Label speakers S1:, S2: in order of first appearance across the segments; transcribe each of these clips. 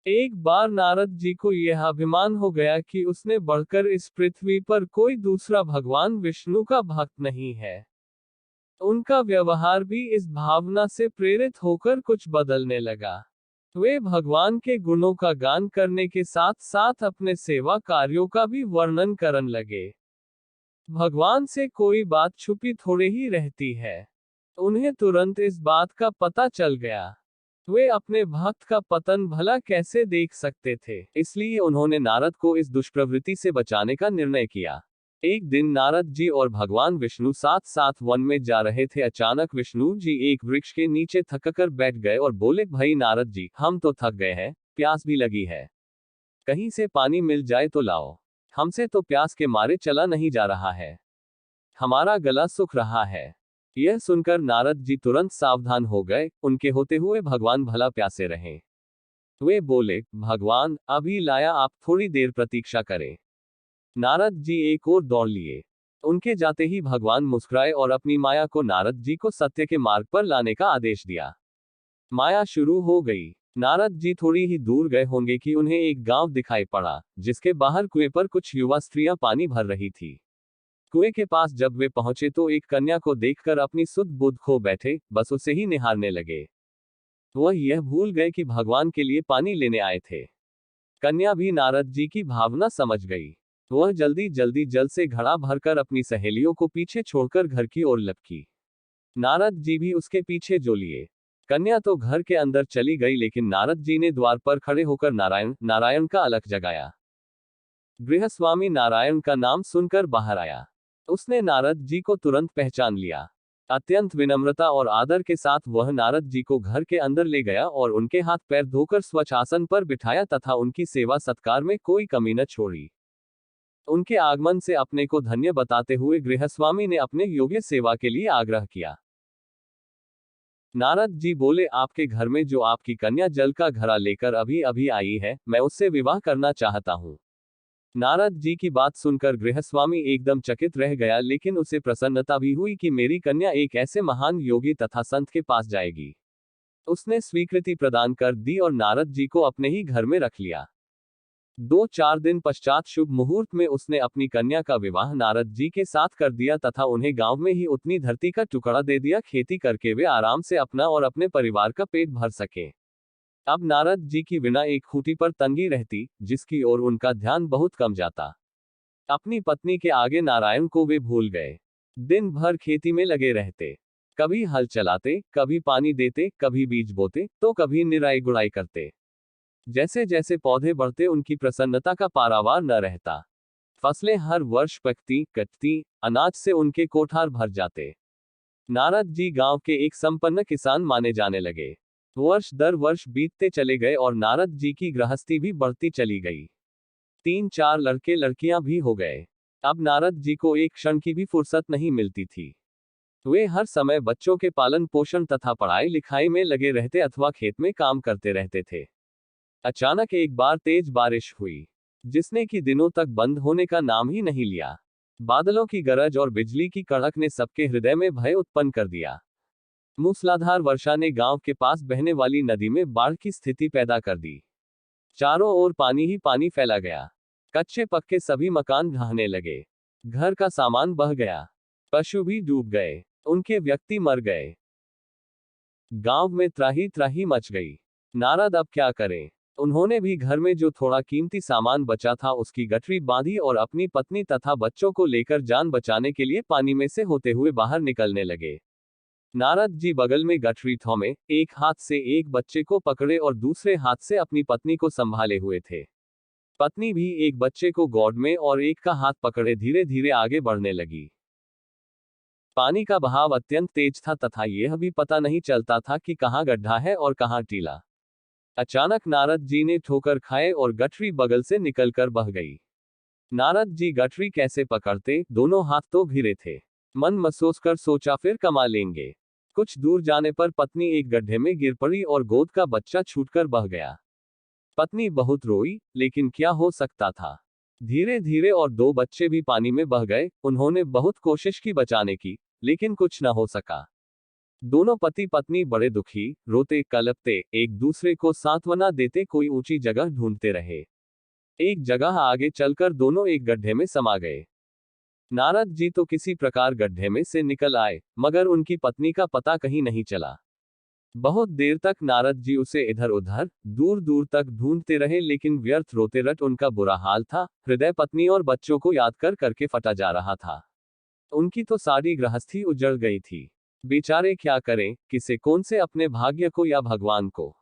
S1: एक बार नारद जी को यह अभिमान हो गया कि उसने बढ़कर इस पृथ्वी पर कोई दूसरा भगवान विष्णु का भक्त नहीं है। उनका व्यवहार भी इस भावना से प्रेरित होकर कुछ बदलने लगा। वे भगवान के गुणों का गान करने के साथ साथ अपने सेवा कार्यों का भी वर्णन करने लगे। भगवान से कोई बात छुपी थोड़े ही रहती है। उन्हें तुरंत इस बात का पता चल गया। वे अपने भक्त का पतन भला कैसे देख सकते थे, इसलिए उन्होंने नारद को इस दुष्प्रवृत्ति से बचाने का निर्णय किया। एक दिन नारद जी और भगवान विष्णु साथ साथ वन में जा रहे थे। अचानक विष्णु जी एक वृक्ष के नीचे थककर बैठ गए और बोले, भाई नारद जी, हम तो थक गए हैं, प्यास भी लगी है, कहीं से पानी मिल जाए तो लाओ। हमसे तो प्यास के मारे चला नहीं जा रहा है, हमारा गला सूख रहा है। यह सुनकर नारद जी तुरंत सावधान हो गए, उनके होते हुए भगवान भला प्यासे रहे। वे बोले, भगवान अभी लाया, आप थोड़ी देर प्रतीक्षा करें। नारद जी एक और दौड़ लिए। उनके जाते ही भगवान मुस्कुराए और अपनी माया को नारद जी को सत्य के मार्ग पर लाने का आदेश दिया। माया शुरू हो गई। नारद जी थोड़ी ही दूर गए होंगे कि उन्हें एक गांव दिखाई पड़ा, जिसके बाहर कुएं पर कुछ युवा स्त्रियां पानी भर रही थी। कुएं के पास जब वे पहुंचे तो एक कन्या को देखकर अपनी सुध बुध खो बैठे, बस उसे ही निहारने लगे। वह यह भूल गए कि भगवान के लिए पानी लेने आए थे। कन्या भी नारद जी की भावना समझ गई। वह जल्दी जल्दी जल से घड़ा भरकर अपनी सहेलियों को पीछे छोड़कर घर की ओर लपकी। नारद जी भी उसके पीछे जो लिए। कन्या तो घर के अंदर चली गई, लेकिन नारद जी ने द्वार पर खड़े होकर नारायण नारायण का अलख जगाया। गृहस्वामी नारायण का नाम सुनकर बाहर आया। उसने नारद जी को तुरंत पहचान लिया। अत्यंत विनम्रता और आदर के साथ वह नारद जी को घर के अंदर ले गया और उनके हाथ पैर धोकर स्वच्छ आसन पर बिठाया तथा उनकी सेवा सत्कार में कोई कमी न छोड़ी। उनके आगमन से अपने को धन्य बताते हुए गृहस्वामी ने अपने योग्य सेवा के लिए आग्रह किया। नारद जी बोले, आपके घर में जो आपकी कन्या जल का घड़ा लेकर अभी अभी आई है, मैं उससे विवाह करना चाहता हूँ। नारद जी की बात सुनकर गृहस्वामी एकदम चकित रह गया, लेकिन उसे प्रसन्नता भी हुई कि मेरी कन्या एक ऐसे महान योगी तथा संत के पास जाएगी। उसने स्वीकृति प्रदान कर दी और नारद जी को अपने ही घर में रख लिया। 2-4 दिन पश्चात शुभ मुहूर्त में उसने अपनी कन्या का विवाह नारद जी के साथ कर दिया तथा उन्हें गांव में ही उतनी धरती का टुकड़ा दे दिया, खेती करके वे आराम से अपना और अपने परिवार का पेट भर सके। अब नारद जी की बिना एक खूंटी पर तंगी रहती, जिसकी ओर उनका ध्यान बहुत कम जाता। अपनी पत्नी के आगे नारायण को वे भूल गए। दिन भर खेती में लगे रहते। कभी हल चलाते, कभी पानी देते, कभी बीज बोते, तो कभी निराई गुड़ाई करते। जैसे जैसे पौधे बढ़ते उनकी प्रसन्नता का पारावार न रहता। फसलें हर वर्ष पकती कटती, अनाज से उनके कोठार भर जाते। नारद जी गांव के एक संपन्न किसान माने जाने लगे। वर्ष दर वर्ष बीतते चले गए और नारद जी की गृहस्थी भी बढ़ती चली गई। 3-4 लड़के लड़कियां भी हो गए। अब नारद जी को एक क्षण की भी फुर्सत नहीं मिलती थी। वे हर समय बच्चों के पालन पोषण तथा पढ़ाई लिखाई में लगे रहते अथवा खेत में काम करते रहते थे। अचानक एक बार तेज बारिश हुई, जिसने कि दिनों तक बंद होने का नाम ही नहीं लिया। बादलों की गरज और बिजली की कड़क ने सबके हृदय में भय उत्पन्न कर दिया। मूसलाधार वर्षा ने गांव के पास बहने वाली नदी में बाढ़ की स्थिति पैदा कर दी। चारों ओर पानी ही पानी फैला गया। कच्चे पक्के सभी मकान ढहने लगे। घर का सामान बह गया। पशु भी डूब गए। उनके व्यक्ति मर गए। गांव में त्राही त्राही मच गई। नारद अब क्या करें? उन्होंने भी घर में जो थोड़ा कीमती सामान बचा था उसकी गठरी बांधी और अपनी पत्नी तथा बच्चों को लेकर जान बचाने के लिए पानी में से होते हुए बाहर निकलने लगे। नारद जी बगल में गठरी थौमे, एक हाथ से एक बच्चे को पकड़े और दूसरे हाथ से अपनी पत्नी को संभाले हुए थे। पत्नी भी एक बच्चे को गोद में और एक का हाथ पकड़े धीरे धीरे आगे बढ़ने लगी। पानी का बहाव अत्यंत तेज था तथा यह भी पता नहीं चलता था कि कहाँ गड्ढा है और कहाँ टीला। अचानक नारद जी ने ठोकर खाए और गठरी बगल से निकलकर बह गई। नारद जी गठरी कैसे पकड़ते, दोनों हाथ तो घिरे थे। मन महसूस कर सोचा फिर कमा लेंगे। कुछ दूर जाने पर पत्नी एक गड्ढे में गिर पड़ी और गोद का बच्चा छूटकर बह गया। पत्नी बहुत रोई, लेकिन क्या हो सकता था। धीरे धीरे और 2 बच्चे भी पानी में बह गए। उन्होंने बहुत कोशिश की बचाने की, लेकिन कुछ न हो सका। दोनों पति पत्नी बड़े दुखी, रोते कलपते, एक दूसरे को सांत्वना देते कोई ऊंची जगह ढूंढते रहे। एक जगह आगे चलकर दोनों एक गड्ढे में समा गए। नारद जी तो किसी प्रकार गड्ढे में से निकल आए, मगर उनकी पत्नी का पता कहीं नहीं चला। बहुत देर तक नारद जी उसे इधर उधर, दूर दूर तक ढूंढते रहे, लेकिन व्यर्थ रोते रट उनका बुरा हाल था। हृदय पत्नी और बच्चों को याद कर करके फटा जा रहा था। उनकी तो सारी गृहस्थी उजड़ गई थी। बेचारे क्या करें, किसे कौन से, अपने भाग्य को या भगवान को।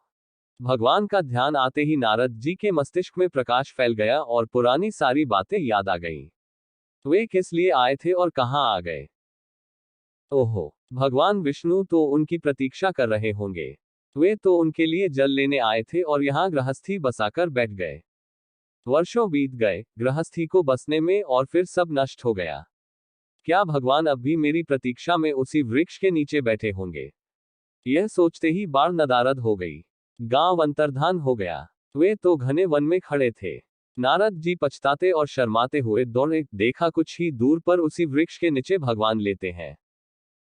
S1: भगवान का ध्यान आते ही नारद जी के मस्तिष्क में प्रकाश फैल गया और पुरानी सारी बातें याद आ गईं। वे किस लिए आए थे और कहां आ गए? ओहो, भगवान विष्णु तो उनकी प्रतीक्षा कर रहे होंगे। वे तो उनके लिए जल लेने आए थे और यहाँ गृहस्थी बसाकर बैठ गए। वर्षों बीत गए गृहस्थी को बसने में और फिर सब नष्ट हो गया। क्या भगवान अब भी मेरी प्रतीक्षा में उसी वृक्ष के नीचे बैठे होंगे? यह सोचते ही बाण नदारद हो गई। गांव अंतर्धान हो गया। वे तो घने वन में खड़े थे। नारद जी पछताते और शर्माते हुए दौड़े, देखा कुछ ही दूर पर उसी वृक्ष के नीचे भगवान लेते हैं।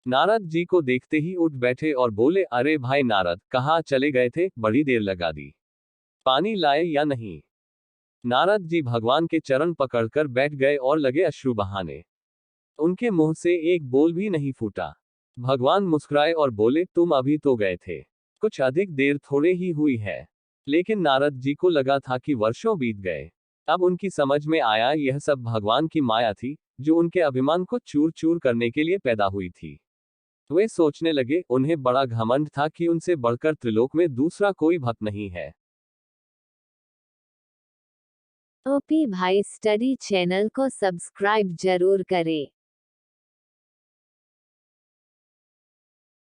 S1: नारद जी को देखते ही उठ बैठे और बोले, अरे भाई नारद, कहाँ चले गए थे, बड़ी देर लगा दी। पानी लाए या नहीं? नारद जी भगवान के चरण पकड़कर बैठ गए और लगे अश्रु बहाने। उनके मुंह से एक बोल भी नहीं फूटा। भगवान मुस्कुराए और बोले, तुम अभी तो गए थे। कुछ अधिक देर थोड़े ही हुई है। लेकिन नारद जी को लगा था कि वर्षों बीत गए। अब उनकी समझ में आया यह सब भगवान की माया थी, जो उनके अभिमान को चूर चूर करने के लिए पैदा हुई थी। वे सोचने लगे, उन्हें बड़ा घमंड था कि उनसे बढ़कर त्रिलोक में दूसरा कोई भक्त नहीं है।
S2: ओपी भाई स्टडी चैनल को सब्सक्राइब जरूर करें।